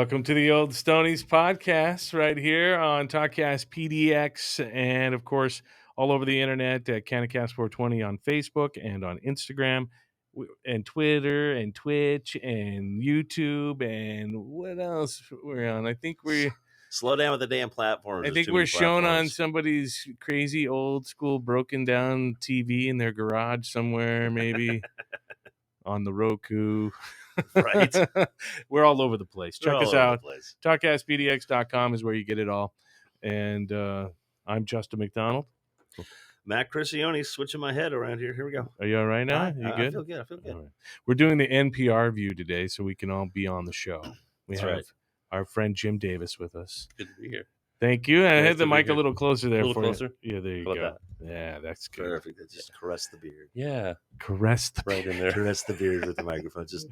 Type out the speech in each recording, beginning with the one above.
Welcome to the Old Stoney's podcast right here on Talkcast PDX and, of course, all over the internet at Cannabis 420 on Facebook and on Instagram and Twitter and Twitch and YouTube and what else we're on? I think we're... Slow down with the damn platforms. I think we're shown on somebody's crazy old school broken down TV in their garage somewhere, maybe on the Roku. Right. We're all over the place. Check us out. TalkcastPDX.com is where you get it all. And I'm Justin McDonald. Matt Crissione switching my head around here. Here we go. Are you all right now? You good? I feel good. Right. We're doing the NPR view today so we can all be on the show. We have our friend Jim Davis with us. Good to be here. Thank you. And I had the mic a little closer there. A little closer? You. Yeah, there you go. Yeah, that's good. Perfect. Just caress the beard. Yeah. Caress the right in there. Caress the beard with the microphone. Just.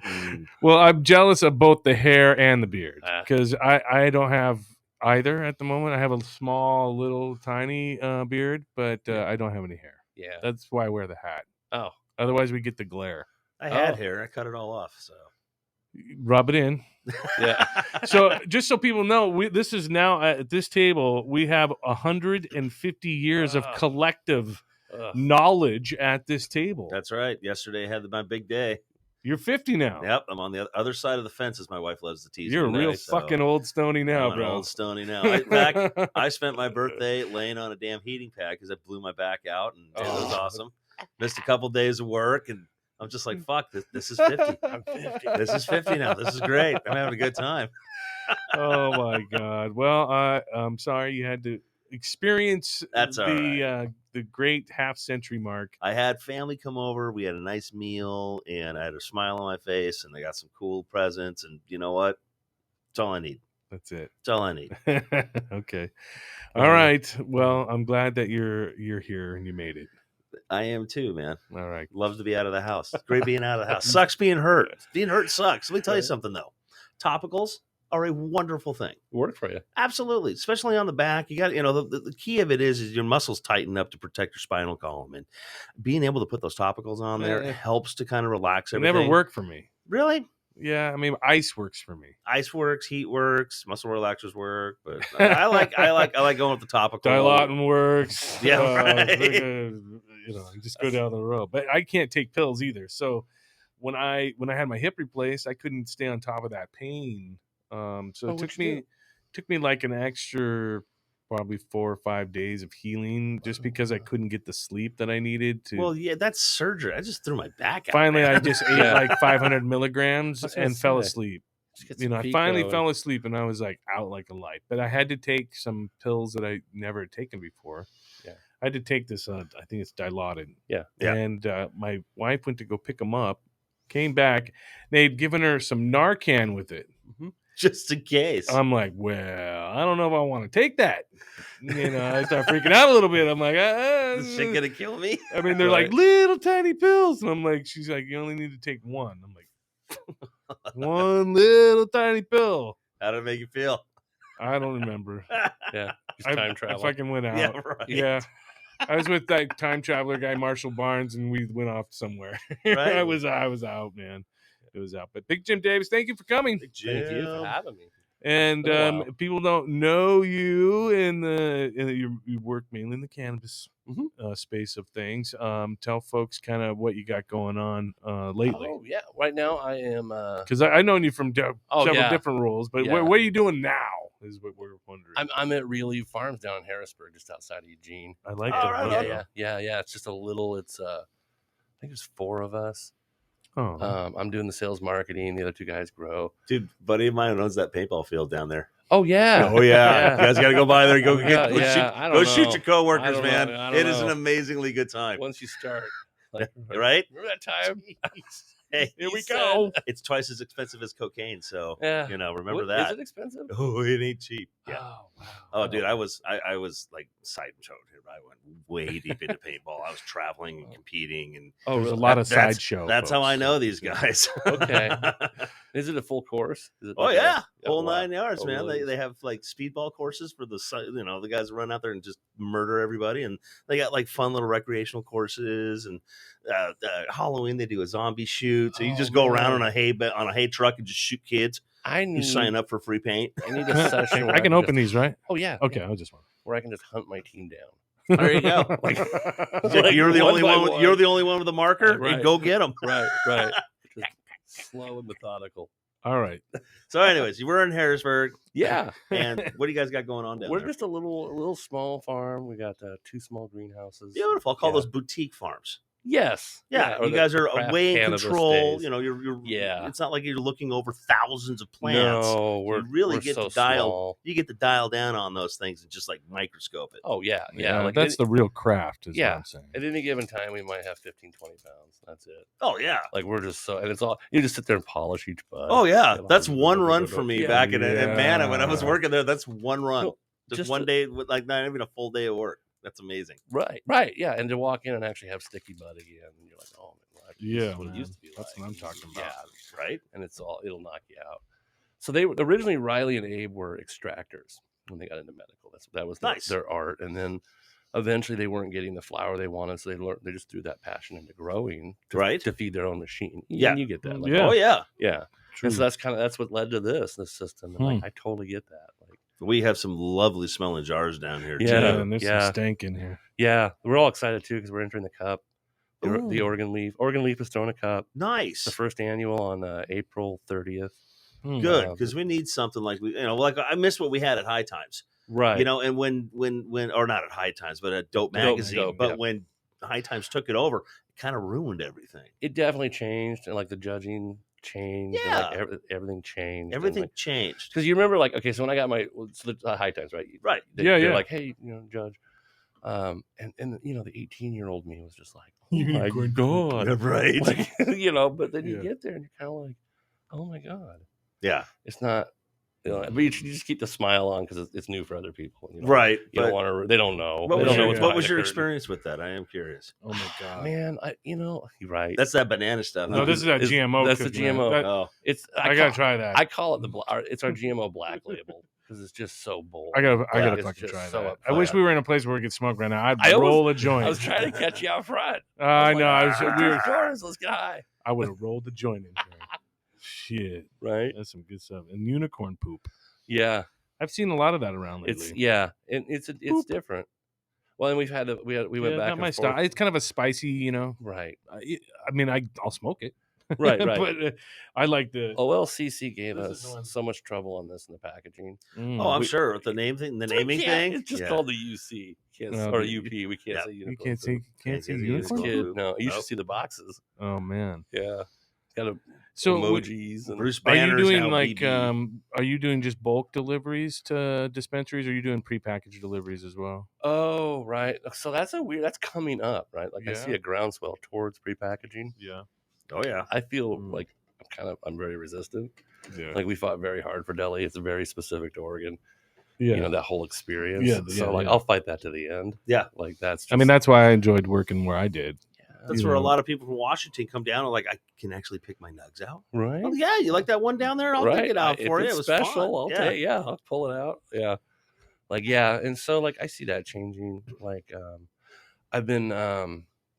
Well, I'm jealous of both the hair and the beard because I don't have either at the moment. I have a small, little, tiny beard, but I don't have any hair. Yeah. That's why I wear the hat. Oh. Otherwise, we get the glare. I had hair. I cut it all off, so. Rub it in. Yeah. So just so people know, this is now at this table, we have 150 years of collective knowledge at this table. That's right. Yesterday I had my big day. You're 50 now. Yep. I'm on the other side of the fence, as my wife loves to tease me. You're a real fucking old Stoney now, bro. Old Stoney now. In fact, I spent my birthday laying on a damn heating pad because I blew my back out, and it was awesome. Missed a couple days of work, and I'm just like, fuck, this is 50. I'm 50. This is 50 now. This is great. I'm having a good time. Oh, my God. Well, I'm sorry you had to experience the great half-century mark. I had family come over. We had a nice meal, and I had a smile on my face, and I got some cool presents, and you know what? It's all I need. That's it. It's all I need. Okay. All right. Well, I'm glad that you're here and you made it. I am too, man. All right. Love to be out of the house. Great being out of the house. Sucks being hurt. Being hurt sucks. Let me tell you something, though. Topicals are a wonderful thing. Work for you. Absolutely. Especially on the back. You got, the key of it is your muscles tighten up to protect your spinal column. And being able to put those topicals on there helps to kind of relax everything. It never worked for me. Really? Yeah, I mean, ice works for me. Ice works, heat works, muscle relaxers work, but I like going with the topical. Dilaudid works. Yeah, right. Just go down the road. But I can't take pills either. So when I had my hip replaced, I couldn't stay on top of that pain. So it took me like an extra probably 4 or 5 days of healing just because I couldn't get the sleep that I needed to. Well, yeah, that's surgery. I just threw my back out. Finally, I just ate like 500 milligrams and fell asleep. I finally fell asleep and I was like out like a light. But I had to take some pills that I never had taken before. Yeah, I had to take this. I think it's Dilaudid. Yeah. And my wife went to go pick them up, came back. They'd given her some Narcan with it. Mm-hmm. Just in case. I'm like, well, I don't know if I want to take that. I start freaking out a little bit. I'm like, is this shit gonna kill me? I mean, they're like little tiny pills. And I'm like, she's like, you only need to take one. I'm like, one little tiny pill. How did it make you feel? I don't remember. Yeah. Just time travel. I fucking went out. Yeah, right. Yeah. I was with that time traveler guy, Marshall Barnes, and we went off somewhere. Right. I was out, man. It was out. But Big Jim Davis, thank you for coming. Thank you for having me. And people don't know you you work mainly in the cannabis space of things. Tell folks kind of what you got going on lately. Oh, yeah. Right now I am... Because I've known you from several different roles, but what are you doing now is what we're wondering. I'm at Relieve Farms down in Harrisburg, just outside of Eugene. I like that. Right. Yeah. It's just a little... It's I think it's 4 of us. Oh. I'm doing the sales marketing. The other 2 guys grow. Dude, buddy of mine owns that paintball field down there. Oh, yeah. Oh, yeah. You guys got to go by there. Go shoot your coworkers, man. It is an amazingly good time. Once you start. Right? Remember that time? Hey, here we go. It's twice as expensive as cocaine, so remember that. Is it expensive? Oh, it ain't cheap. Yeah. Oh, wow. Oh, dude, I was like sideshow here. I went way deep into paintball. I was traveling and competing, and there's a lot of sideshow. That's how I know these guys. Okay. Is it a full course? Is it full 9 yards, man. They have like speedball courses for the guys that run out there and just murder everybody, and they got like fun little recreational courses, and Halloween they do a zombie shoot. So you just go around on a hay truck and just shoot kids. You sign up for free paint. I need a session. Where I can open just, these, right? Oh yeah. Okay, yeah. I just want. Where I can just hunt my team down. There you go. Like You're the one only by one. one. You're the only one with a marker. Right. And go get them. Right. Just slow and methodical. All right. So, anyways, you were in Harrisburg. Yeah. And what do you guys got going on down We're there? just a little small farm. We got 2 small greenhouses. Beautiful. I'll call those boutique farms. Yes. Yeah, you guys are way in control. Days. You're It's not like you're looking over thousands of plants. No, you really get to dial. Small. You get to dial down on those things and just like microscope it. Oh yeah. Like that's the real craft. Is what I'm saying. At any given time, we might have 15, 20 pounds. That's it. Oh yeah. Like we're just and it's all you just sit there and polish each bud. Oh yeah, that's one run for me back in Atlanta when I was working there. That's one run. No, just one day with like not even a full day of work. That's amazing. Right. Yeah. And to walk in and actually have sticky bud again. And you're like, oh, man, yeah, what it used to be that's what I'm talking about. Yeah. Right. And it'll knock you out. So they originally, Riley and Abe were extractors when they got into medical. That was nice. Their art. And then eventually they weren't getting the flower they wanted. So they just threw that passion into growing to feed their own machine. Yeah. And you get that. Like, Oh, yeah. Yeah. True. And so that's what led to this system. And like, I totally get that. Like, we have some lovely smelling jars down here, too. And there's some stank in here. Yeah. We're all excited, too, because we're entering the cup. The Oregon Leaf. Oregon Leaf is throwing a cup. Nice. The first annual on April 30th. Good, because we need something like I miss what we had at High Times. Right. And when or not at High Times, but at Dope Magazine. When High Times took it over, it kind of ruined everything. It definitely changed, and like the judging changed. Yeah. And, like, everything changed. Everything changed. Because you remember, like, okay, so when I got my High Times, right? Right. They're like, hey, judge. And the 18-year-old me was just like, oh my God. Right. Like, but then you get there and you're kind of like, oh my God. Yeah. It's not, but you just keep the smile on because it's new for other people. Right. You don't want to, they don't know. What was your experience with that? I am curious. Oh my God. Man, you're right. That's that banana stuff. No, this is that GMO. That's the GMO. I gotta try that. I call it it's our GMO black label. Because it's just so bold. I gotta fucking try that. I wish we were in a place where we could smoke right now. I'd roll a joint. I was trying to catch you out front. I know. We were let's get high. I would have rolled the joint in here. Shit. Right. That's some good stuff. And unicorn poop. Yeah. I've seen a lot of that around lately. And it's different. Well, and we went back. Not my style. It's kind of a spicy, Right. I mean, I'll smoke it. Right. But I like the OLCC gave us so much trouble on this in the packaging. Oh, I'm sure with the name thing, the naming thing. It's just called the UC or UP. We can't say unicorn. You can't say unicorn. No, you should see the boxes. Oh man. Yeah. It's got emojis and Bruce banners. Are you doing just bulk deliveries to dispensaries, or are you doing prepackaged deliveries as well? Oh, right. So that's that's coming up, right? Like I see a groundswell towards prepackaging. Yeah. Oh yeah. I feel like I'm very resistant. Yeah. Like we fought very hard for deli. It's very specific to Oregon. Yeah. That whole experience. Yeah. So I'll fight that to the end. Yeah. Like that's that's why I enjoyed working where I did. That's where a lot of people from Washington come down and like, I can actually pick my nugs out. Right. Oh, yeah. You like that one down there? I'll pick it out for you. It was special. Fun. I'll pull it out. Yeah. Like, yeah. And so like, I see that changing. Like, I've been,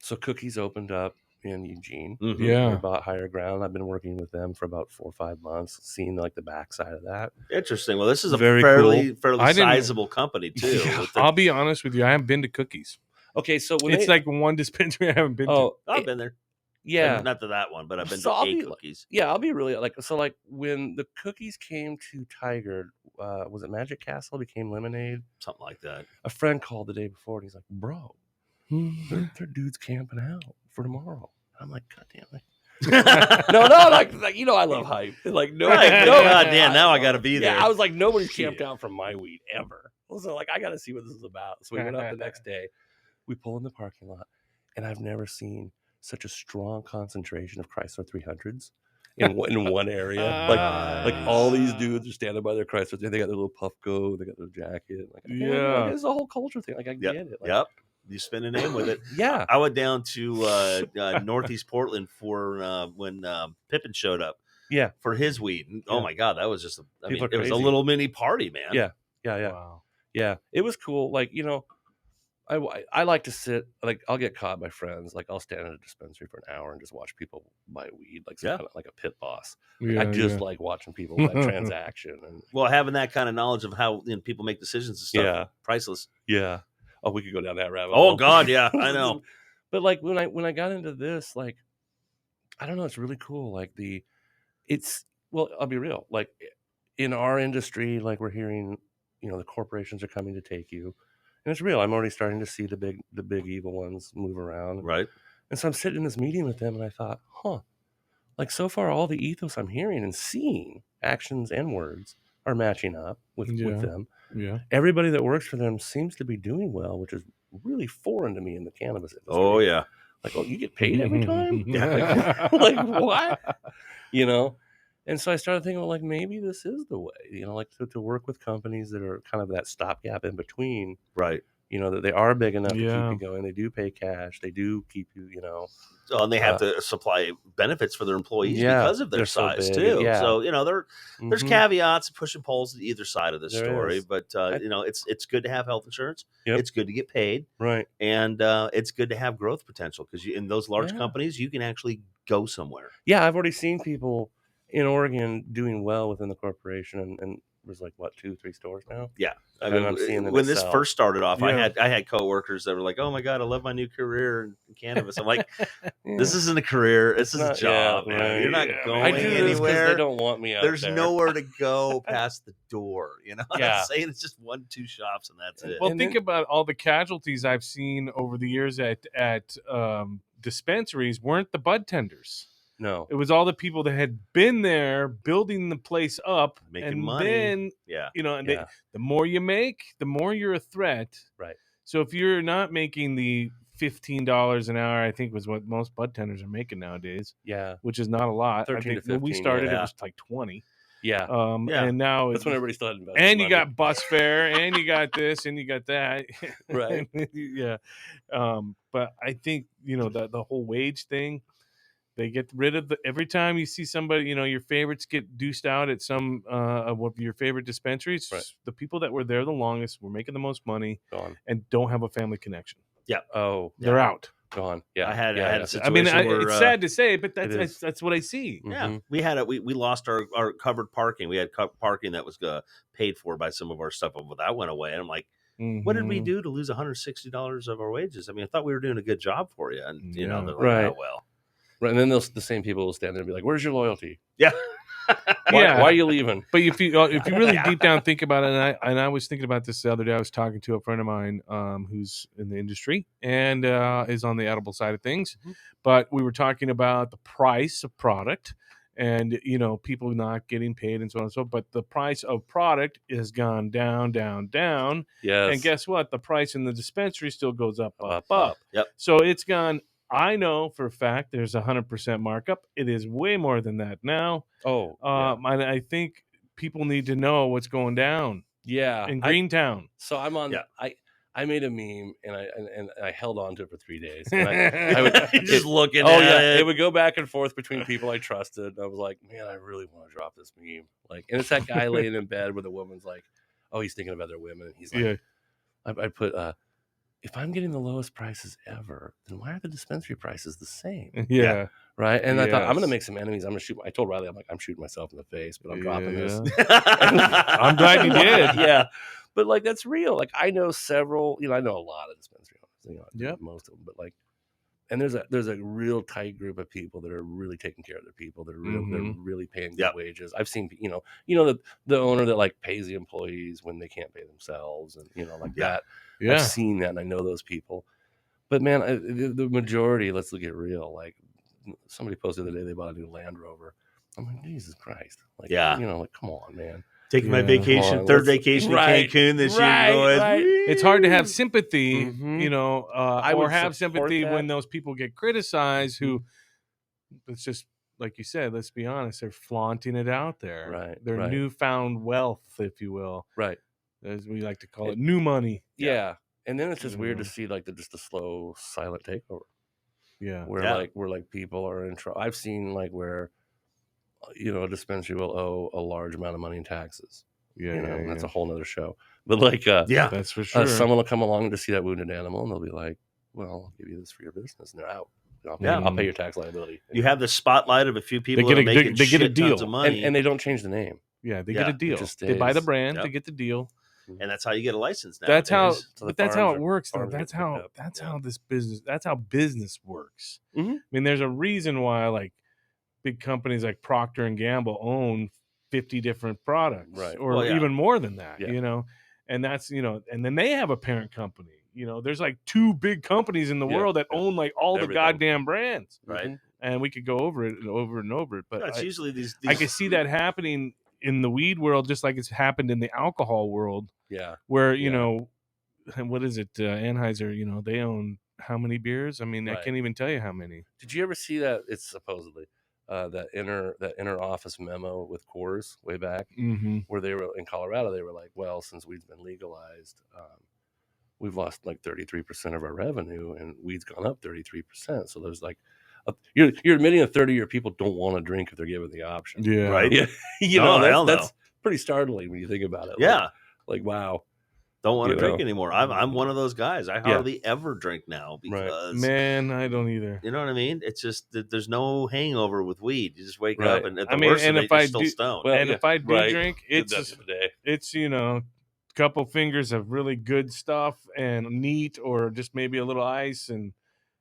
so Cookies opened up in Eugene. Mm-hmm. Yeah. We bought Higher Ground. I've been working with them for about 4 or 5 months, seeing like the backside of that. Interesting. Well, this is a fairly sizable company too. Yeah. I'll be honest with you. I haven't been to Cookies. Okay, so it's like one dispensary I haven't been to. I've been there. Yeah. Not to that one, but I've been to 8 Cookies. I'll be really like when the Cookies came to Tiger, was it Magic Castle became Lemonade? Something like that. A friend called the day before and he's like, bro, their dude's camping out for tomorrow. I'm like, God damn it. No, like I love hype. Like God damn, now I gotta be there. Yeah, I was like, nobody's camped out from my weed ever. So like I gotta see what this is about. So we went up the next day. We pull in the parking lot, and I've never seen such a strong concentration of Chrysler 300s in one area. Like all these dudes are standing by their Chrysler. They got their little Puffco. They got their jacket. Like, it's a whole culture thing. Like I get it. Like, You spin a name with it. Yeah. I went down to Northeast Portland for when Pippin showed up. Yeah. For his weed. Oh my God, that was just it was a little mini party, man. Yeah. Wow. Yeah. It was cool. Like, I like to sit, like, I'll get caught by friends. Like, I'll stand at a dispensary for an hour and just watch people buy weed, like some kind of like a pit boss. Like, I just like watching people that transaction. And well, having that kind of knowledge of how people make decisions and stuff, priceless. Yeah. Oh, we could go down that rabbit hole. Oh God, yeah, I know. But like when I got into this, like, I don't know, it's really cool. Like well, I'll be real. Like in our industry, like we're hearing, the corporations are coming to take you. And it's real. I'm already starting to see the big evil ones move around. Right. And so I'm sitting in this meeting with them and I thought, like so far all the ethos I'm hearing and seeing, actions and words, are matching up with them. Yeah. Everybody that works for them seems to be doing well, which is really foreign to me in the cannabis industry. Oh yeah. Like, you get paid every time? Like what? And so I started thinking, well, like maybe this is the way, like to work with companies that are kind of that stopgap in between. Right. That they are big enough to keep you going. They do pay cash. They do keep you, Oh, and they have to supply benefits for their employees because of their size so too. Yeah. So there's caveats and push and pulls to either side of this story. But it's good to have health insurance. Yep. It's good to get paid. Right. And it's good to have growth potential because in those large companies you can actually go somewhere. Yeah, I've already seen people in Oregon doing well within the corporation, and there's like 2-3 stores now. Yeah, I mean, I'm seeing them when this first started off. I had coworkers that were like, "Oh my god, I love my new career in cannabis." I'm like, "This isn't a career. This is a job. Man. Right. You're not going anywhere. They don't want me out There's there. nowhere to go past the door. I'm saying it's just 1-2 shops and that's it." Well, think about all the casualties I've seen over the years at dispensaries. Weren't the bud tenders? No, it was all the people that had been there building the place up, making and money. Then, the more you make, the more you're a threat. Right. So if you're not making the $15 an hour, I think was what most bud tenders are making nowadays. Yeah, which is not a lot. 13 I think to 15, when we started, it was like 20. Yeah. And now that's when everybody still had invested. And you got bus fare, and you got this, and you got that. Right. Yeah. But I think the whole wage thing. They get rid of every time you see somebody, your favorites get deuced out at some of your favorite dispensaries. Right. The people that were there the longest were making the most money gone and don't have a family connection. Yeah. Oh, they're out. Gone. Yeah. I had a situation where it's sad to say, but that's what I see. Yeah. We lost our covered parking. We had parking that was paid for by some of our stuff, but that went away. And I'm like, what did we do to lose $160 of our wages? I mean, I thought we were doing a good job for you. And, they're like, oh, well. Right, and then the same people will stand there and be like, "Where's your loyalty? Yeah, why are you leaving?" But if you really deep down think about it, and I was thinking about this the other day. I was talking to a friend of mine who's in the industry and is on the edible side of things. Mm-hmm. But we were talking about the price of product and people not getting paid and so on and so. But the price of product has gone down, down, down. Yes. And guess what? The price in the dispensary still goes up. Yep. So it's gone. I know for a fact there's 100% markup. It is way more than that now. Oh, and I think people need to know what's going down. Yeah, in Greentown. So I'm on. Yeah. I made a meme and I held on to it for 3 days. And I would just looking. Oh yeah, it would go back and forth between people I trusted. And I was like, man, I really want to drop this meme. Like, and it's that guy laying in bed where the woman's like, oh, he's thinking of other women. And he's like, I put. If I'm getting the lowest prices ever, then why are the dispensary prices the same? Yeah. Right. And I thought, I'm going to make some enemies. I'm going to shoot. I told Riley, I'm shooting myself in the face, but I'm dropping this. I'm glad you did. Yeah. But like, that's real. Like, I know several, I know a lot of dispensary owners, most of them, but like, and there's a real tight group of people that are really taking care of their people. They're really paying good wages. I've seen, the owner that like pays the employees when they can't pay themselves and, that. Yeah. I've seen that and I know those people. But man, the majority, let's get real. Like somebody posted the other day they bought a new Land Rover. I'm like, Jesus Christ. Like, like, come on, man. Taking my vacation, third vacation in Cancun this year, boys. Right. It's hard to have sympathy, or have sympathy when those people get criticized who, it's just, like you said, let's be honest, they're flaunting it out there. Right. Their newfound wealth, if you will. Right. As we like to call it, new money. Yeah. And then it's just weird to see like just a slow, silent takeover. Yeah. Where people are in trouble. I've seen like where, a dispensary will owe a large amount of money in taxes. Yeah, that's a whole nother show. But like, that's for sure. Someone will come along to see that wounded animal, and they'll be like, "Well, I'll give you this for your business," and they're out. I'll pay your tax liability. You have the spotlight of a few people They making get a shit deal. tons of money, and they don't change the name. Yeah, they get a deal. Just They buy the stays. brand, Yep. they get the deal. and that's how you get a license now. That's how, So the but that's how farms it are- works, though. farms That's get picked how up. how this business. That's how business works. Mhm. I mean, there's a reason why like big companies like Procter and Gamble own 50 different products, Right. or Well, yeah. even more than that. Yeah. And that's and then they have a parent company. There's like 2 big companies in the world that own like all the Everything. goddamn brands, Right. and we could go over it and over and over it. But It's usually these. I can see that happening in the weed world, just like it's happened in the alcohol world, Yeah. where Yeah. what is it, Anheuser? They own how many beers? I mean, I Right. can't even tell you how many. Did you ever see that? It's supposedly that inner office memo with Coors way back, where they were in Colorado. They were like, "Well, since weed's been legalized, we've lost like 33% of our revenue, and weed's gone up 33%. So there's like, you're admitting a third of your people don't want to drink if they're given the option, Yeah, Right. Yeah, that's pretty startly when you think about it. Yeah. Like wow, Don't want to You drink know. anymore. I'm one of those guys. I hardly ever drink now Right. because man, I don't either. you know what I mean. It's just that there's no hangover with weed. You just wake Right. up and at I the mean, worst and of it, if you're I still do- stoned. Well, and if I do right. drink, Did that it's the other day. it's couple fingers of really good stuff and neat, or just maybe a little ice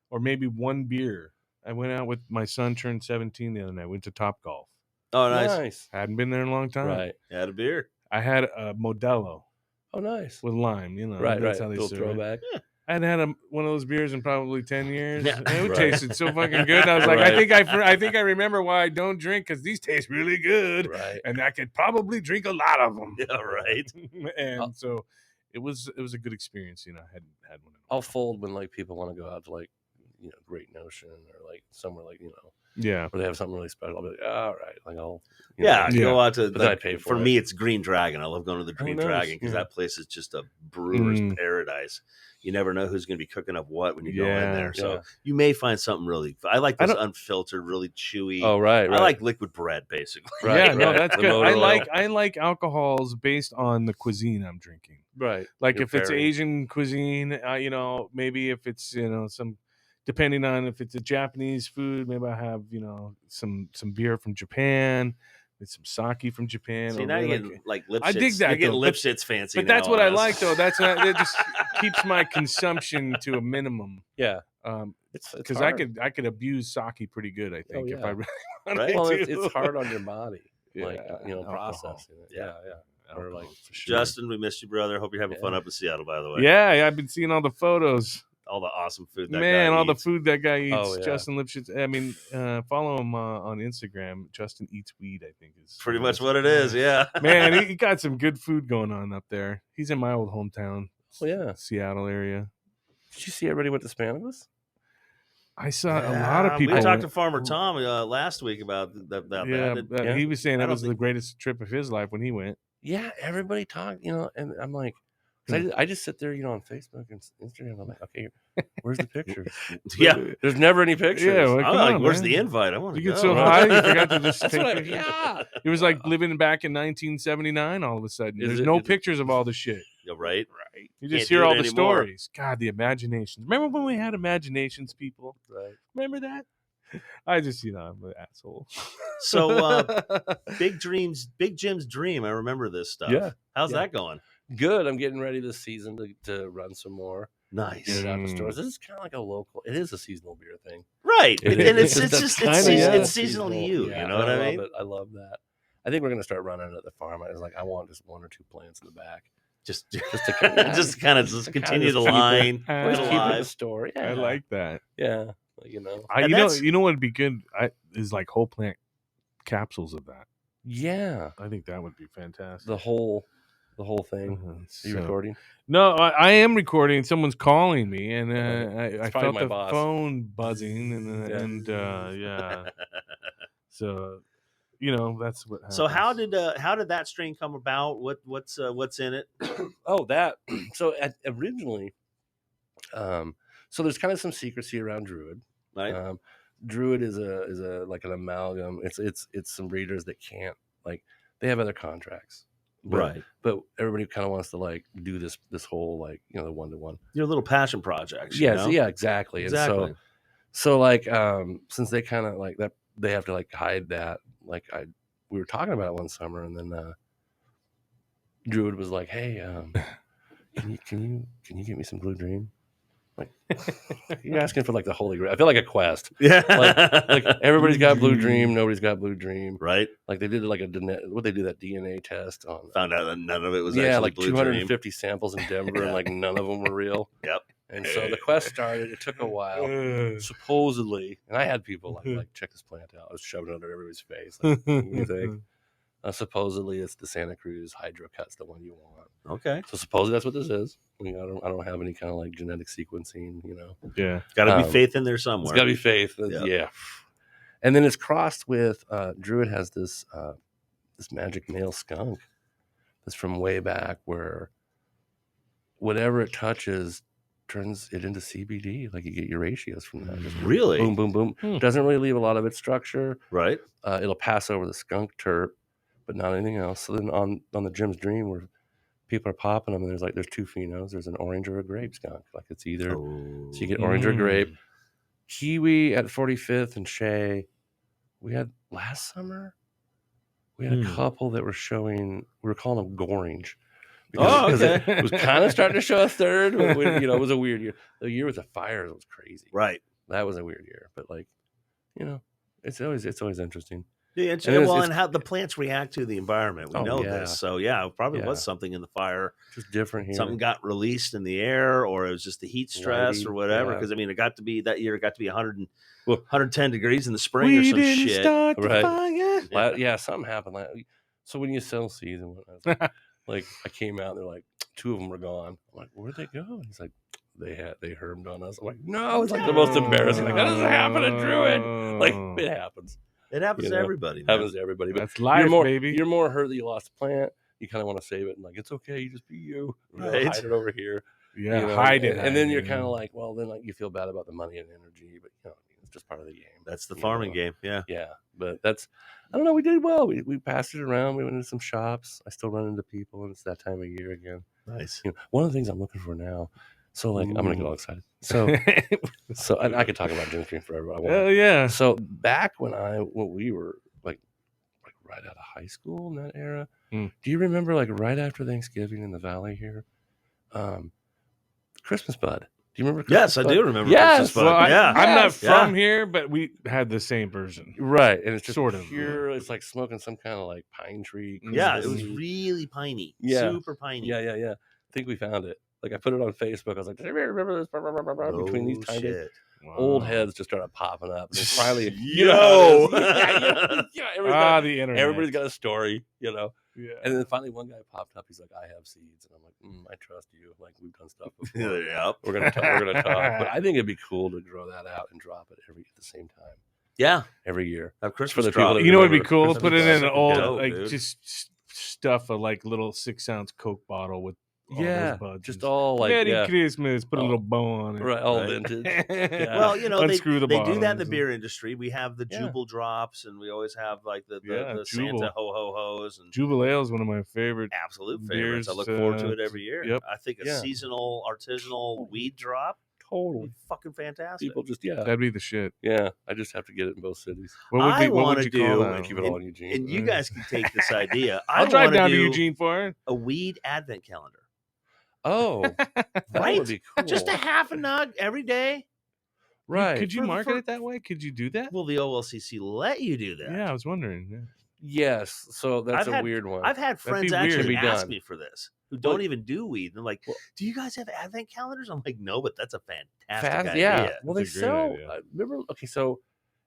or maybe one beer. I went out with my son, turned 17 the other night. Went to Top Golf. Oh, nice. Hadn't been there in a long time. Right. Had a beer. I had a Modelo Oh, nice. with lime. Right. That's how they Little serve throwback. it. I hadn't had one of those beers in probably 10 years. Yeah. And it Right. tasted so fucking good. And I was like, Right. I think I remember why I don't drink, because these taste really good. Right. And I could probably drink a lot of them. Yeah, right. And so it was a good experience. I hadn't had one. I'll fold when like people want to go out to like Great Notion or like somewhere like Yeah. where they have something really special. I'll be like, all right, like I'll Yeah, Yeah. go out to. But then I pay for it. me, it's Green Dragon. I love going to the Green nice. Dragon because Yeah. that place is just a brewer's Mm. paradise. You never know who's going to be cooking up what when you go in Yeah. there. So Yeah. you may find something really. I like I this don't- unfiltered, really chewy. Oh right. I like liquid bread, basically. Right, Yeah, no, right. that's The good. motor oil. I like alcohols based on the cuisine I'm drinking. right. Like You're if it's pairing. Asian cuisine, maybe if it's some, depending on if it's a Japanese food, maybe I have some beer from Japan, with some sake from Japan. See, or now you're really getting like lip I dig shits. that, You're getting though, lip but- shits fancy. but that's now what on I us. like, though. It just keeps my consumption to a minimum. Yeah. It's Because hard. I could abuse sake pretty good. I think if yeah. I really wanted Right? Well, to. it's hard on your body, like Yeah, alcohol. processing it. Yeah. Or Alcohol, like for sure. Justin, we missed you, brother. Hope you're having fun Yeah. up in Seattle. By the way, Yeah, I've been seeing all the photos. all the awesome food. That Man, guy all the eats. food that guy eats. Oh, yeah. Justin Lipschitz. I mean, follow him on Instagram. Justin Eats Weed, I think is Pretty much what it is. Yeah, Man, he got some good food going on up there. He's in my old hometown. Oh, yeah. Seattle area. Did you see everybody went to Cannabis? I saw a lot of people. We talked to Farmer Tom last week about that. Yeah. He was saying I that don't was the think- greatest trip of his life when he went. Yeah, everybody talked, and I'm like, 'cause I just sit there, on Facebook and Instagram. I'm like, okay, where's the pictures? Yeah. There's never any pictures. Yeah, well, I'm come like, on, where's man. the invite? I want to You go. get so high, you forgot to just That's take what pictures. yeah. It was like living back in 1979 all of a sudden. Is There's it- no is it- pictures of all the shit. Yeah, right. You Can't just do hear it all the anymore. stories. God, the imaginations. Remember when we had imaginations, people? Right. Remember that? I just, I'm an asshole. So, Big Jim's dream. I remember this stuff. Yeah. How's Yeah. that going? Good. I'm getting ready this season to run some more. Nice. Get it out to Mm. stores. This is kind of like a local. It is a seasonal beer thing. Right. It And is. it's That's just kinda, it's yeah. seasonal to you. Yeah, You know what I mean? love it. I love that. I think we're gonna start running it at the farm. I was like, I want just 1 or 2 plants in the back. Just to just kind of continue the keep it- line. We'll Put Just it keep it in the alive. store. Yeah. I like that. Yeah. And You that's- know what would be good is like whole plant capsules of that. Yeah. I think that would be fantastic. The whole thing. Uh-huh. Are you So- recording? No, I am recording. Someone's calling me, and I It's felt probably my the boss. phone buzzing, Yeah. and yeah. So, that's what. Happens. So how did that strain come about? What's in it? Oh, that. So originally, so there's kind of some secrecy around Druid. Right. Druid is a like an amalgam. It's some breeders that can't, like, they have other contracts. Right. But everybody kind of wants to like do this whole like the 1-to-1. Your little passion projects. Yes, yeah, exactly. Exactly. And so like since they kind of like that, they have to like hide that. Like we were talking about it one summer, and then Druid was like, "Hey, can you get me some Blue Dream?" Like, you're asking for like the holy grail. I feel like a quest. Yeah. Like everybody's got Blue Dream, nobody's got Blue Dream. Right. Like they did like what they do that DNA test on. Found out that none of it was actually like Blue 250 Dream. samples in Denver, and like none of them were real. Yep. And so the quest started. It took a while, supposedly. And I had people like check this plant out. I was shoving it under everybody's face. Like, what do you think? Supposedly it's the Santa Cruz hydro cut's the one you want. Okay. So supposedly that's what this is. I mean, I don't have any kind of like genetic sequencing, Yeah. Got to be faith in there somewhere. It's got to be faith. Yep. Yeah. And then it's crossed with Druid has this magic male skunk that's from way back, where whatever it touches turns it into CBD. Like you get your ratios from that. Just really? Boom, boom, boom. Doesn't really leave a lot of its structure. Right. It'll pass over the skunk terp, but not anything else. So then on the Jim's Dream, where people are popping them, and there's two phenos. There's an orange or a grape skunk. Like it's either so you get orange or grape. Kiwi at 45th and Shea. We had last summer. We had a couple that were showing. We were calling them Gorange. Because it was kind of starting to show a third. But it was a weird year. The year with the fires was crazy. Right. That was a weird year. But like, it's always interesting. Yeah, and how the plants react to the environment. We know this. So it probably was something in the fire. Just different here. Something got released in the air, or it was just the heat stress or whatever. Because it got to be that year. It got to be 110 degrees in the spring or some shit. Start the fire. Yeah, something happened. So when you sell seeds and whatnot, like I came out and they're like, two of them were gone. I'm like, where'd they go? And he's like, they hermed on us. I'm like, no, it's like the most embarrassing. Like that doesn't happen to Druid. Like it happens. It happens to everybody. Happens to everybody. But that's life, baby. You're more hurt that you lost a plant. You kind of want to save it and like it's okay. You just be you. Right. Hide it over here. Yeah, hide it. And then you're kind of like, well, then like you feel bad about the money and energy, but it's just part of the game. That's the farming game. Yeah. Yeah. But I don't know. We did well. We passed it around. We went into some shops. I still run into people, and it's that time of year again. Nice. One of the things I'm looking for now. So like, I'm gonna get all excited. So I could talk about Jim's Dream forever. Oh yeah. So back when we were like right out of high school in that era. Do you remember like right after Thanksgiving in the Valley here, Christmas Bud? Do you remember? Yes, I do remember. Yes. Well, I'm not from here, but we had the same version. Right, and it's just sort of pure. It's like smoking some kind of like pine tree. Yeah, it was really piney. Yeah, super piney. Yeah. I think we found it. Like I put it on Facebook. I was like, "Did anybody remember this?" Between these tiny old heads just started popping up. And finally, the internet. Everybody's got a story, Yeah. And then finally, one guy popped up. He's like, "I have seeds," and I'm like, "I trust you. Like we've done stuff before. Yep. We're gonna talk." But I think it'd be cool to grow that out and drop it at the same time. Yeah, every year. Have Christmas for the drop. people. You know, it'd be cool. Put it in an old, dude. just stuff a like little 6-ounce Coke bottle with. All those just all like Merry Christmas. Put a little bow on it. Right, all vintage. Well, Unscrew they the do that in the bottoms. beer industry. We have the Jubal drops, and we always have like the Santa ho ho hos. And Jubal Ale is one of my favorite absolute beers, favorites. I look forward to it every year. Yep. I think a seasonal artisanal weed drop, totally fucking fantastic. People just that'd be the shit. Yeah, I just have to get it in both cities. What would you call that? Keep it all in Eugene. And you guys can take this idea. I'll drive down to Eugene for it. A weed advent calendar. Oh, that would be cool. Just a half a nug every day. Right. Could you market it that way? Could you do that? Will the OLCC let you do that? Yeah, I was wondering. Yeah. Yes. So that's a weird one. I've had friends actually ask done. me for this who don't even do weed. They're like, do you guys have advent calendars? I'm like, no, but that's a fantastic idea. Yeah. Well, they That's a great sell. idea. Remember? Okay, so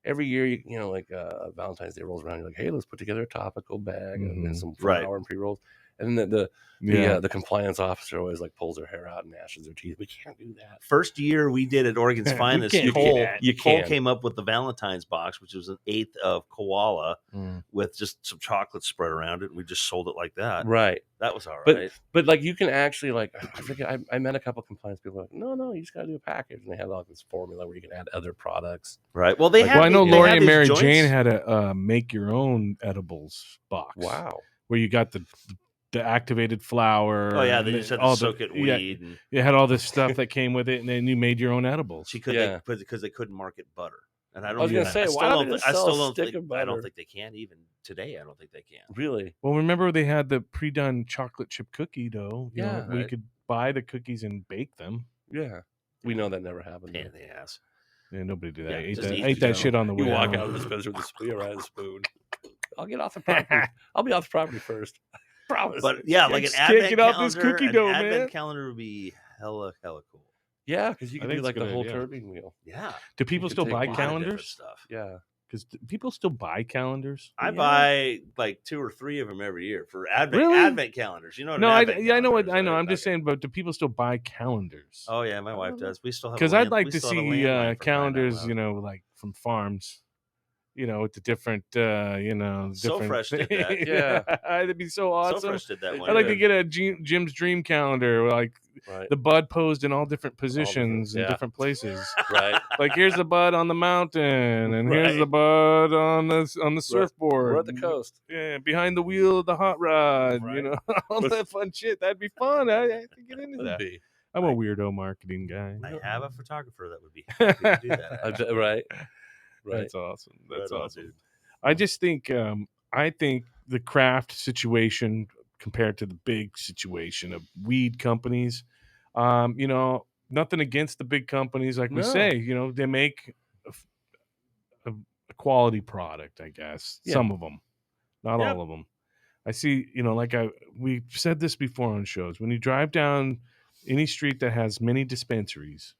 every year, like Valentine's Day rolls around, you're like, hey, let's put together a topical bag and some flour and pre-rolls. And then the compliance officer always like pulls her hair out and gnashes her teeth. We can't do that. First year we did at Oregon's Finest, Cole came up with the Valentines Box, which was an eighth of koala with just some chocolate spread around it. And we just sold it like that. Right. That was all right. But like you can actually like, I forget, I met a couple compliance people like, no, you just got to do a package. And they had like this formula where you can add other products. Right. Well, they I know Lori and Mary Jane had a make your own edibles box. Wow. Where you got the the activated flour. Oh yeah, and they just had all to soak it in weed, and you had all this stuff that came with it, and then you made your own edibles. because they couldn't market butter. And I don't. I was gonna say, why don't they just sell a stick of butter? I don't think they can even today. I don't think they can. Really? Well, remember they had the pre-done chocolate chip cookie dough. You know, we right. could buy the cookies and bake them. Yeah, we know that never happened. Pain in the ass. Yeah, nobody did that. Yeah, ate that shit on the way. You walk home. out of the dispenser with a spoon, right? A spoon. I'll get off the property. I'll be off the property first. Promise. But yeah, like an just can't advent get calendar. off this cookie dough, an man. advent calendar would be hella cool. Yeah, because you I can think do it's like a the good whole idea. turbine wheel. Yeah. Do people still buy calendars? Stuff. Yeah. Because people still buy calendars. I buy like 2 or 3 of them every year for advent Really? advent calendars. You know what? No, I know what I know. I'm just saying, but do people still buy calendars? Oh yeah, my wife does. We still have because I'd like to see calendars. You know, like from farms. You know, with the different, different. So Fresh did that. Yeah, that'd be so awesome. So Fresh did that one. I'd like to get a Jim's Dream calendar, like the bud posed in all different positions in different places. Right. Like here's the bud on the mountain, and here's the bud on the surfboard. We're at the coast. Yeah, behind the wheel of the hot rod. Right. You know, all that fun shit. That'd be fun. I have to get into that. I'm a weirdo marketing guy. I have a photographer that would be happy to do that. Right. That's awesome. That's awesome. Dude. I just think I think the craft situation compared to the big situation of weed companies, you know, nothing against the big companies, like we say, you know, they make a quality product, I guess. Yeah. Some of them, not all of them. I see, you know, like we've said this before on shows. When you drive down any street that has many dispensaries,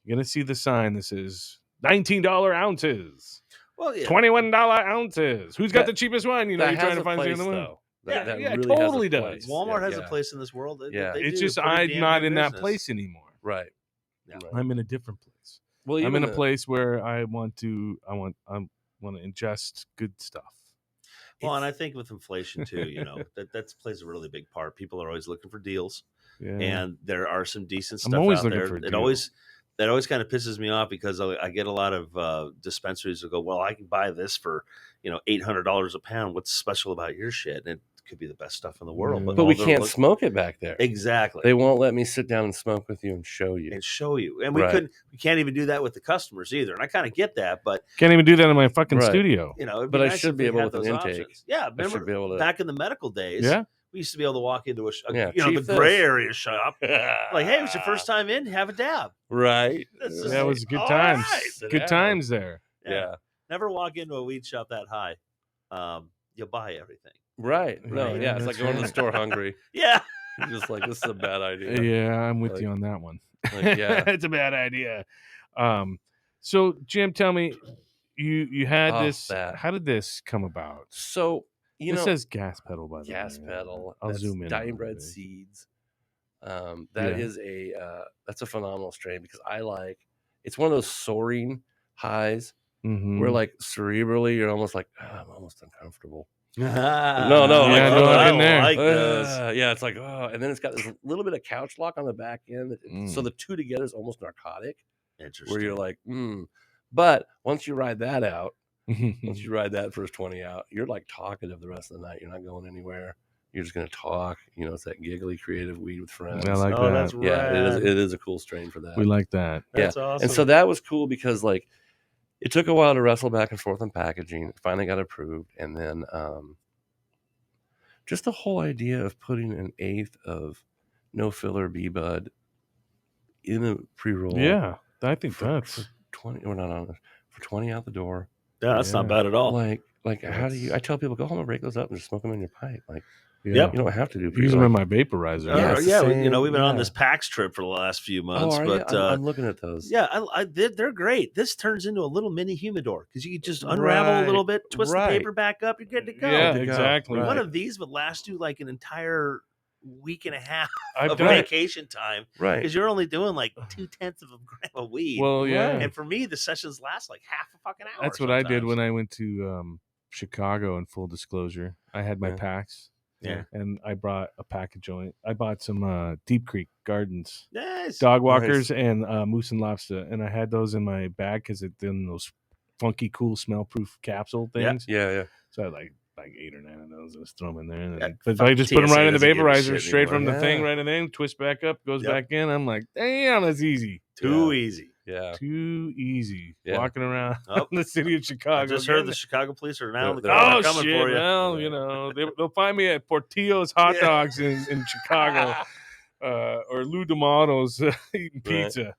you're gonna see the sign that says $19 ounces. Well, yeah. $21 ounces. Who's got the cheapest one? You know, you're trying to find the other one. That really totally does. Walmart has a place in this world. It's just I'm not in that place anymore. Right. I'm in a different place. Well, I'm in a place where I want to ingest good stuff. Well, and I think with inflation too, you know, that plays a really big part. People are always looking for deals, and there are some decent stuff out there. That always kind of pisses me off because I get a lot of dispensaries that go, well, I can buy this for, you know, $800 a pound. What's special about your shit? And it could be the best stuff in the world. But we can't smoke it back there. Exactly. They won't let me sit down and smoke with you and show you. And we can't even do that with the customers either. And I kind of get that, but can't even do that in my fucking studio. You know, but I should be able with an intake. Options. Yeah, remember back in the medical days. Yeah. We used to be able to walk into the gray area shop. Like, hey, it was your first time in? Have a dab. Right. That was good times. Right. Good times there. Yeah. Never walk into a weed shop that high. You'll buy everything. Right. No, yeah. It's like going to the store hungry. Yeah. You're just like, this is a bad idea. Yeah, I'm with you on that one. Yeah. It's a bad idea. So, Jim, tell me, you had this. How did this come about? So, this says gas pedal, by the way. Gas pedal. I'll zoom in. Dying Bread Seeds. Is that's a phenomenal strain because it's one of those soaring highs where like cerebrally you're almost like I'm almost uncomfortable. No, in there. Like this. Yeah, it's like and then it's got this little bit of couch lock on the back end, so the two together is almost narcotic. Interesting. Where you're like, But once you ride that out. Once you ride that first 20 out, you're like talkative the rest of the night. You're not going anywhere. You're just going to talk. You know, it's that giggly, creative weed with friends. I like that. That's rad. Yeah, it is a cool strain for that. We like that. That's awesome. And so that was cool because, like, it took a while to wrestle back and forth on packaging. It finally got approved. And then just the whole idea of putting an eighth of no filler bud in a pre-roll. Yeah, I think that's for 20. We're not on this. For 20 out the door. Yeah, that's not bad at all. Like how do you? I tell people go home and break those up and just smoke them in your pipe. Like, you don't have to do. Use them in my vaporizer. We've been on this PAX trip for the last few months. I'm looking at those. Yeah, they're great. This turns into a little mini humidor because you can just unravel a little bit, twist the paper back up, you're good to go. Yeah, exactly. One of these would last you like an entire week and a half of vacation time, right? Because you're only doing like 0.2 of a gram of weed. Well, yeah. And for me, the sessions last like half a fucking hour. That's what I did when I went to Chicago. In full disclosure, I had my packs. Yeah, and I brought a pack of joint. I bought some Deep Creek Gardens, nice dog walkers, and Moose and Lobster, and I had those in my bag because it's in those funky, cool, smell-proof capsule things. Yeah. So I like 8 or 9 of those. Just throw them in there. And Yeah, but if I just put them TSA right in the doesn't give a vaporizer, shit straight from anymore. the thing, Yeah. right in there, twist back up, goes Yep. back in. I'm like, damn, that's easy. Too easy. Yeah. Too easy. Yeah. Walking around Oh, the city of Chicago. I just heard the Chicago police are now in the They're- car. Oh, They're coming shit. for you. Well, Right. you know, they'll find me at Portillo's Hot Yeah. Dogs in Chicago. Or Lou D'Amato's eating Right. pizza.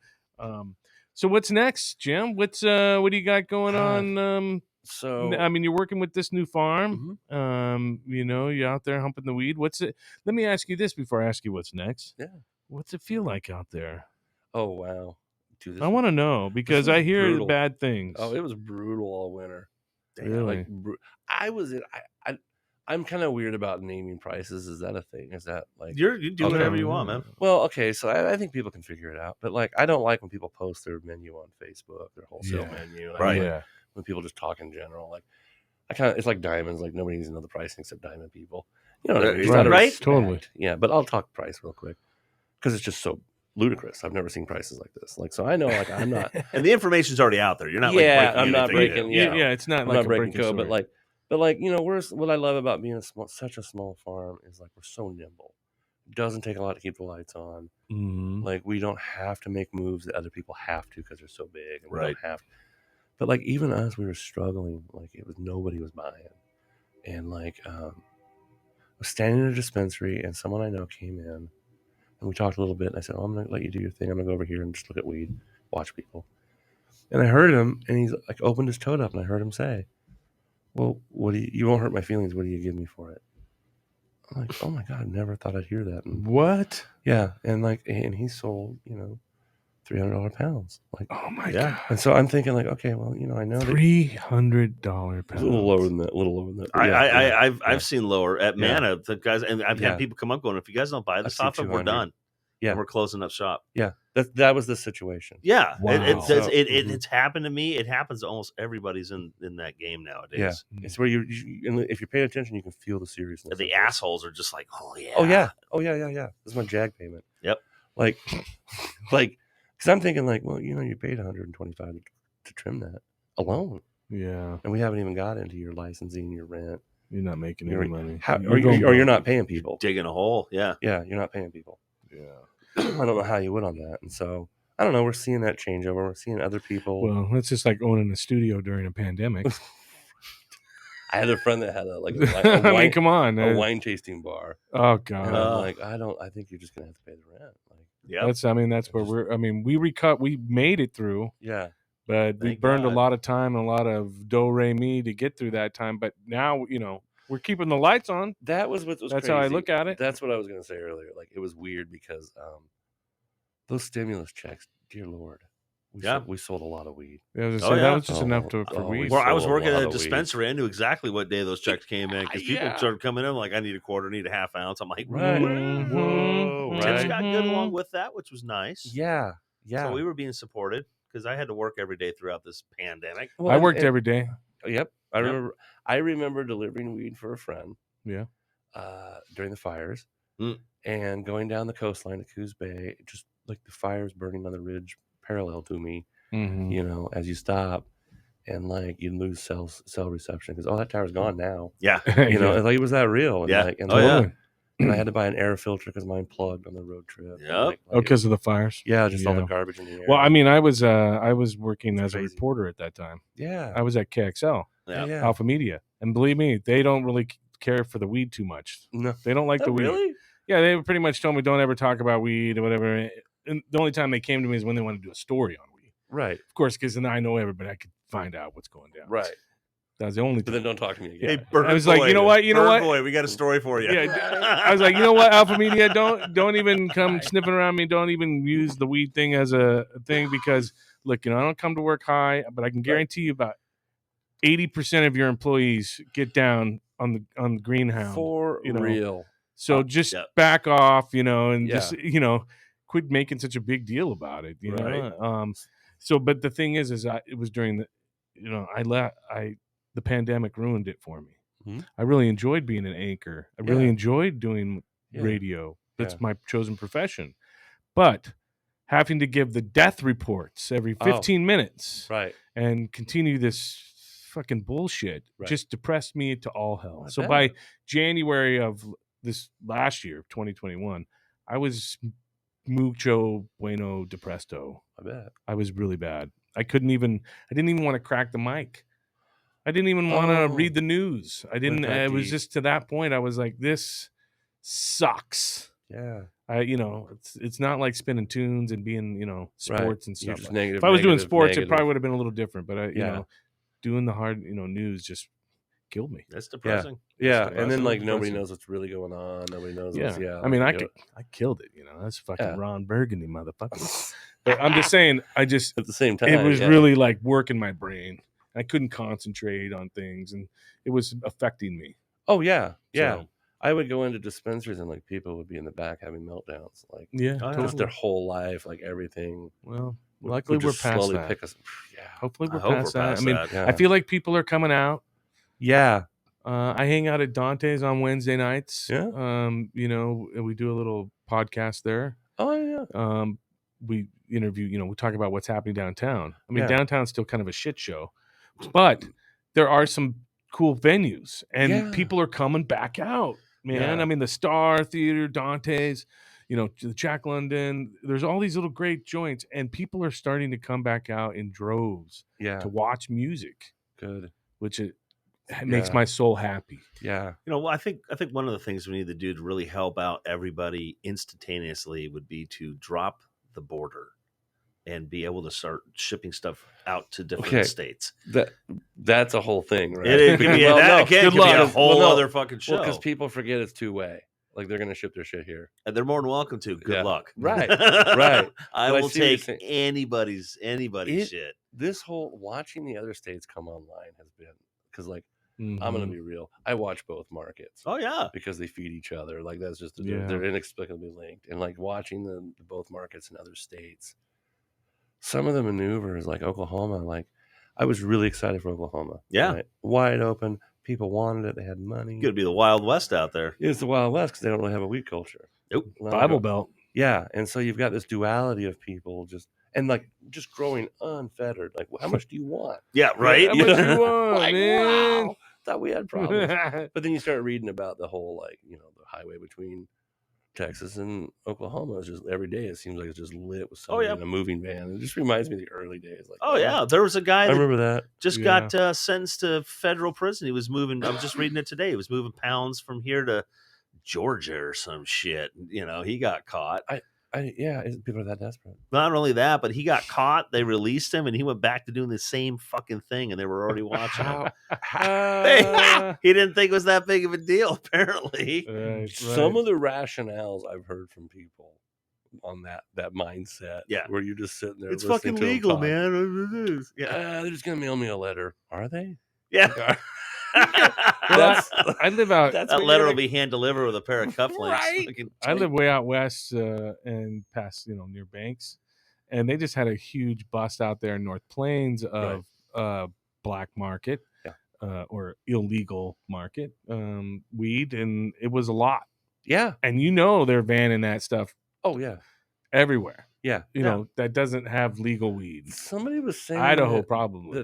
So what's next, Jim? What do you got going on? So I mean, you're working with this new farm. Mhm. You know, you're out there humping the weed. What's it? Let me ask you this before I ask you what's next. Yeah. What's it feel like out there? Oh wow. Dude, this I want to know because was I hear brutal. bad things. Oh, it was brutal all winter. Really? Like I was in. I'm kind of weird about naming prices. Is that a thing? Is that like You do whatever you want, man. Well, okay, so I think people can figure it out, but like I don't like when people post their menu on Facebook, their wholesale menu, Right. Like, Yeah. when people just talk in general, like I kind of it's like diamonds, like nobody needs to know the pricing except diamond people. You know what I mean? It's not a Right. respect. Totally. Yeah, but I'll talk price real quick because it's just so ludicrous. I've never seen prices like this. Like, so I know, like I'm not. And the information's already out there. You're not Yeah, like breaking I'm not anything breaking- new. Yeah, it's not I'm like not a breaking breaking code, but story. like you know, what I love about being such a small farm is like we're so nimble. It doesn't take a lot to keep the lights on. Mhm. Like we don't have to make moves that other people have to because they're so big, and we Right. don't have. But like even us, we were struggling. Like nobody was buying, and like I was standing in a dispensary, and someone I know came in, and we talked a little bit. And I said, "Oh, I'm gonna let you do your thing. I'm gonna go over here and just look at weed, watch people." And I heard him, and he's like opened his tote up, and I heard him say, "Well, what do you won't hurt my feelings. What do you give me for it?" I'm like, "Oh my god, I never thought I'd hear that." And What? yeah, and like, and he sold, $300 pounds. Like, Oh my Yeah. god. and so I'm thinking like, okay, well, I know that $300 a pounds. little lower than that, but yeah, I've seen lower at Yeah. Mana. The guys, and I've Yeah. had people come up going, if you guys don't buy this I've off seen of, we're 200. done. Yeah. And we're closing up shop. yeah, that was the situation. Yeah, Wow. it does. So- It's happened to me. It happens to almost everybody's in that game nowadays. Yeah, it's where you and if you're paying attention, you can feel the seriousness. The of it. assholes are just like, oh yeah, Oh yeah. This is my JAG payment. Yep. Like, because I'm thinking like, well, you paid $125 to trim that alone, Yeah. and we haven't even got into your licensing, your rent, You're not making You're- any money. or you're not paying people. digging a hole. Yeah, Yeah, you're not paying people. Yeah. I don't know how you would on that, and so I don't know. We're seeing that changeover. We're seeing other people. Well, that's just like owning a studio during a pandemic. I had a friend that had a I wine, mean, come on. a wine tasting bar, Oh and god. I'm like, I think you're just gonna have to pay the rent. Like, yeah. That's where we made it through, yeah, but we Thank burned God. a lot of time and a lot of do re mi to get through that time. But now, we're keeping the lights on. that was what was. That's crazy. how I look at it. That's what I was gonna say earlier. Like it was weird because those stimulus checks, dear Lord, we sold a lot of weed. I was gonna Oh, say, yeah. that was just enough for Oh, weed. Well, I was sold a working lot at a of weed. dispensary. I knew exactly what day those checks came in because people Yeah. started coming in like, I need a quarter, need a half ounce. I'm like, Right. Mhm. Whoa, Tips right? got good along with that, which was nice. Yeah, yeah. So we were being supported because I had to work every day throughout this pandemic. Well, I and- worked and- every day. Yep, I Yep. remember. I remember delivering weed for a friend. Yeah. During the fires, Mm. and going down the coastline to Coos Bay, just like the fires burning on the ridge parallel to me. Mhm. As you stop, and like you lose cell reception because that tower's gone now. Yeah. And, like, was that real? And Yeah. like, and, Oh, yeah. Totally. and I had to buy an air filter because mine plugged on the road trip. Yep. And, Oh, because of the fires. just all the Yeah. garbage in the air. Well, I mean, I was working It's as a crazy. reporter at that time. yeah, I was at KXL, Yeah. Alpha Media, and believe me, they don't really care for the weed too much. no, They don't like the weed. really. Yeah, they pretty much told me don't ever talk about weed or whatever. And the only time they came to me is when they wanted to do a story on weed. Right, Of course, because then I know everybody. I could find out what's going down. right. That was the only But time. then don't talk to me again. Hey, Bird I was like, Boy, you know what? Bird Boy, we got a story for you. Yeah, I was like, you know what, Alpha Media, don't even come sniffing around me. Don't even use the weed thing as a thing because look, I don't come to work high, but I can guarantee you about 80% of your employees get down on the greenhound. For real. So just yeah. back off, and Yeah. just quit making such a big deal about it. Right. But the thing is it was during the pandemic ruined it for me. Mhm. I really enjoyed being an anchor. I really Yeah. enjoyed doing Yeah. radio. That's Yeah. my chosen profession. But having to give the death reports every 15 minutes Right. and continue this fucking bullshit Right. just depressed me to all hell. I So bet. by January of this last year, 2021, I was mucho bueno depresto. I bet. I was really bad. I didn't even want to crack the mic. I didn't even want to read the news. I didn't. that It was deep. just to that point. I was like, this sucks. Yeah. It's not like spinning tunes and being, sports and You're stuff. just negative. If I was doing negative, sports, negative. it probably would have been a little different. But Yeah. doing the hard, news just killed me. That's depressing. Yeah, That's and then like depressing. nobody knows what's really going on. Nobody knows. Yeah, What's, I mean, like, I killed it. That's fucking Yeah. Ron Burgundy, motherfucker. But I'm just saying, at the same time, it was really like working my brain. I couldn't concentrate on things, and it was affecting me. Oh yeah, yeah. So, I would go into dispensaries and like people would be in the back having meltdowns, like yeah, just their whole life, like everything. Well, would luckily we're just past slowly that. pick us. Yeah, Hopefully we're I hope past we're that. past I mean, that. Yeah. I feel like people are coming out. Yeah, I hang out at Dante's on Wednesday nights. Yeah. And we do a little podcast there. Oh yeah. We interview, we talk about what's happening downtown. I mean, Yeah. downtown's still kind of a shit show, but there are some cool venues and Yeah. people are coming back out, man. Yeah. I mean, the Star Theater, Dante's, the Jack London, there's all these little great joints and people are starting to come back out in droves Yeah. to watch music, Good. which it makes my soul happy. Yeah. I think one of the things we need to do to really help out everybody instantaneously would be to drop the border and be able to start shipping stuff out to different states. That's a whole thing, right? It could be a whole other fucking show. Because people forget it's two-way. Like they're going to ship their shit here, and they're more than welcome to. Good luck. Right. Right. I will take anybody's shit. This whole watching the other states come online has been because like. Mm-hmm. I'm gonna be real. I watch both markets. Oh yeah, because they feed each other. Like that's just they're inexplicably linked. And like watching the both markets in other states, some of the maneuvers like Oklahoma. Like I was really excited for Oklahoma. Yeah, right? Wide open. People wanted it. They had money. It's gonna be the Wild West out there. It's the Wild West because they don't really have a weed culture. Nope. Bible Belt. Yeah, and so you've got this duality of people just growing unfettered. Like, how much do you want? Yeah, right. How much do you want, like, man? Wow. Thought we had problems. But then you start reading about the whole the highway between Texas and Oklahoma is just every day it seems like it's just lit with somebody in a moving van. It just reminds me of the early days. Like there was a guy I remember that just got sentenced to federal prison. He was moving. I was just reading it today. He was moving pounds from here to Georgia or some shit. He got caught. People are that desperate. Not only that, but he got caught. They released him, and he went back to doing the same fucking thing, and they were already watching him. He didn't think it was that big of a deal, apparently. Right. Some of the rationales I've heard from people on that mindset, where you're just sitting there. It's fucking legal, man. They're just gonna mail me a letter. Are they? Yeah. I live out. That letter will be hand delivered with a pair of cufflinks. Right. I live way out west and past, near Banks, and they just had a huge bust out there in North Plains of black market or illegal market weed, and it was a lot. Yeah, and they're banning that stuff. Oh yeah, everywhere. Yeah, that doesn't have legal weed. Somebody was saying Idaho probably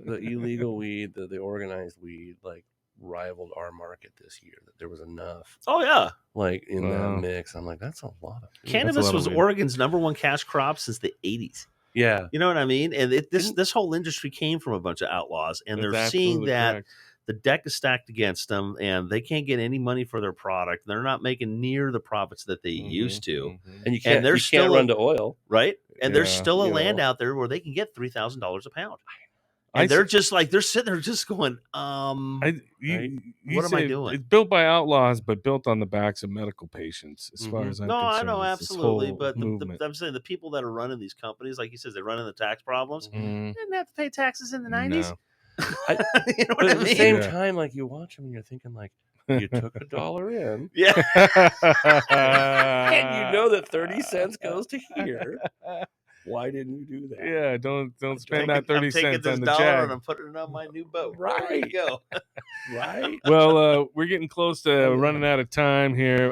the illegal weed, the organized weed, like rivaled our market this year. That there was enough. Oh yeah, like in that mix. I'm like, that's a lot of food. Cannabis was Oregon's #1 cash crop since the 80s. Yeah, you know what I mean. And this whole industry came from a bunch of outlaws, and they're seeing that the deck is stacked against them, and they can't get any money for their product. They're not making near the profits that they used to, and you can't run to oil, right? And there's still a land out there where they can get $3,000 a pound. And they're just like, they're sitting there just going, what am I doing? It's built by outlaws, but built on the backs of medical patients, as far as I'm concerned. I know, absolutely. But I'm saying the people that are running these companies, like you said, they're running the tax problems. They didn't have to pay taxes in the 90s. No. But at the same time, like you watch them and you're thinking like, you took $1 in. Yeah. And that 30 cents goes to here. Why didn't you do that? Yeah, don't spend that 30 cents on the $1 jag. and I'm putting it on my new boat. Right. There you go. Right. Well, we're getting close to running out of time here.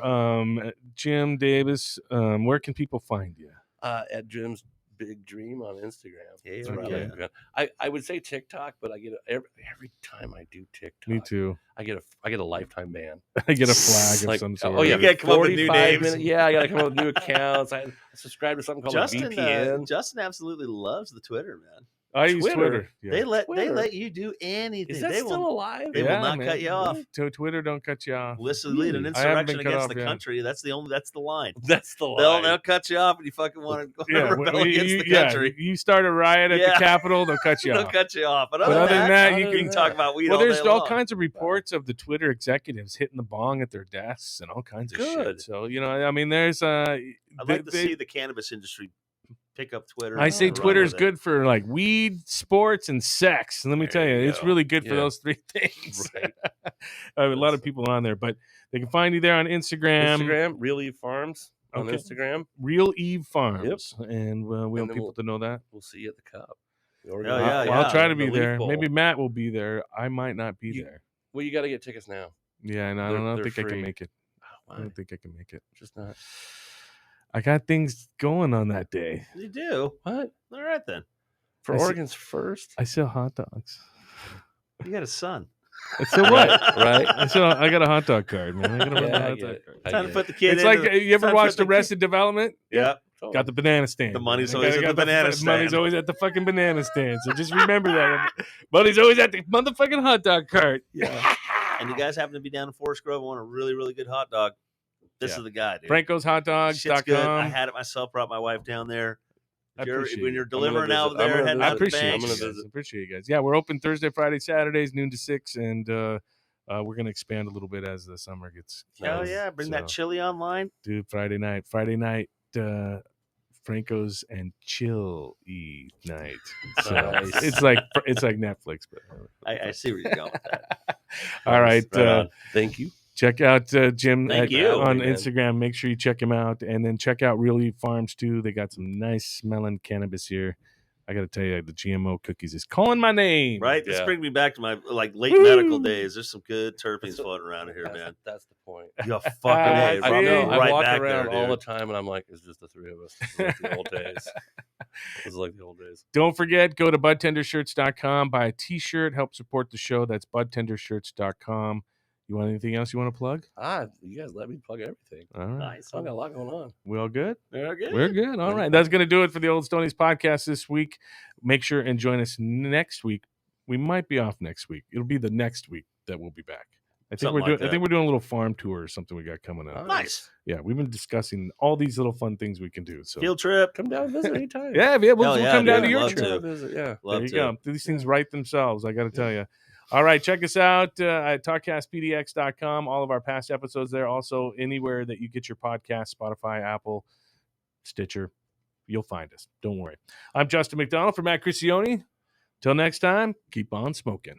Jim Davis, where can people find you? At Jim's big dream on Instagram. Yeah, It's yeah. where I like to go. I would say TikTok, but I get every time I do TikTok. Me too. I get a lifetime ban. I get a flag of Like, some sort. oh yeah, You gotta come up with new 45 names. minutes. Yeah, I gotta come up with new accounts. I subscribe to something called a VPN. Justin absolutely loves the Twitter, man. I use Twitter. Yeah. They Twitter. let you do anything. Is that still alive? They will not cut you off. Twitter don't cut you off. Listen, lead an I haven't been insurrection cut against off the yet. country. That's the line. That's the line. They'll cut you off when you fucking want to rebel against the country. You start a riot at the Capitol, they'll cut you They'll off. cut you off. But other than that, you can talk about weed all there's day all long. kinds of reports of the Twitter executives hitting the bong at their desks and all kinds of shit. So, I mean, there's I'd like to see the cannabis industry pick up Twitter. I say Twitter's good for like weed, sports, and sex. And let me tell you, it's really good for those three things. Right. I have a lot of people on there, but they can find you there on Instagram. Real Eve Farms on Instagram. Real Eve Farms. Yep. And we want people to know that. We'll see you at the Cup. I'll try to be there. Maybe Matt will be there. I might not be there. Well, you got to get tickets now. Yeah, and I don't think I can make it. I don't think I can make it. Just not. I got things going on that day. You do? What? All right, then. For Oregon's first? I sell hot dogs. You got a son. So what? Right? I got a hot dog card, man. I got a hot dog card. Time to put the kid It's like, you ever watched Arrested Development? Yeah. Got the banana stand. The money's always at the banana stand. Money's always at the fucking banana stand. So just remember that. Money's always at the motherfucking hot dog cart. Yeah. And you guys happen to be down in Forest Grove and want a really, really good hot dog. This is the guy, dude. Franco'sHotDogs.com. I had it myself, brought my wife down there. When you're delivering out there, I appreciate you guys. Yeah, we're open Thursday, Friday, Saturdays, noon to 6, and we're going to expand a little bit as the summer gets. Hell yeah, bring that chili online. Dude, Friday night, Franco's and chill-y night. So it's like Netflix, but I see where you're going with that. All right. Thank you. Check out Jim on man. Instagram. Make sure you check him out. And then check out Real Eve Farms, too. They got some nice smelling cannabis here. I got to tell you, the GMO cookies is calling my name. Right? This brings me back to my late medical days. There's some good terpenes floating around here, man. That's the point. You fucking I walk around all the time, and I'm like, it's just the three of us. It's like the old days. It's like the old days. Don't forget, go to budtendershirts.com. Buy a T-shirt. Help support the show. That's budtendershirts.com. You want anything else you want to plug? You guys let me plug everything. All right. Nice. I got a lot going on. We all good? We're good. We're good. All right. That's going to do it for the Old Stoney's podcast this week. Make sure and join us next week. We might be off next week. It'll be the next week that we'll be back. I think we're doing a little farm tour or something we got coming up. Nice. Yeah, we've been discussing all these little fun things we can do. So field trip. Come down and visit anytime. We'll come down to your trip. Yeah. There you go. These things write themselves, I got to tell you. All right, check us out at talkcastpdx.com. All of our past episodes there. Also, anywhere that you get your podcast, Spotify, Apple, Stitcher, you'll find us. Don't worry. I'm Justin McDonald for Matt Crisione. Till next time, keep on smoking.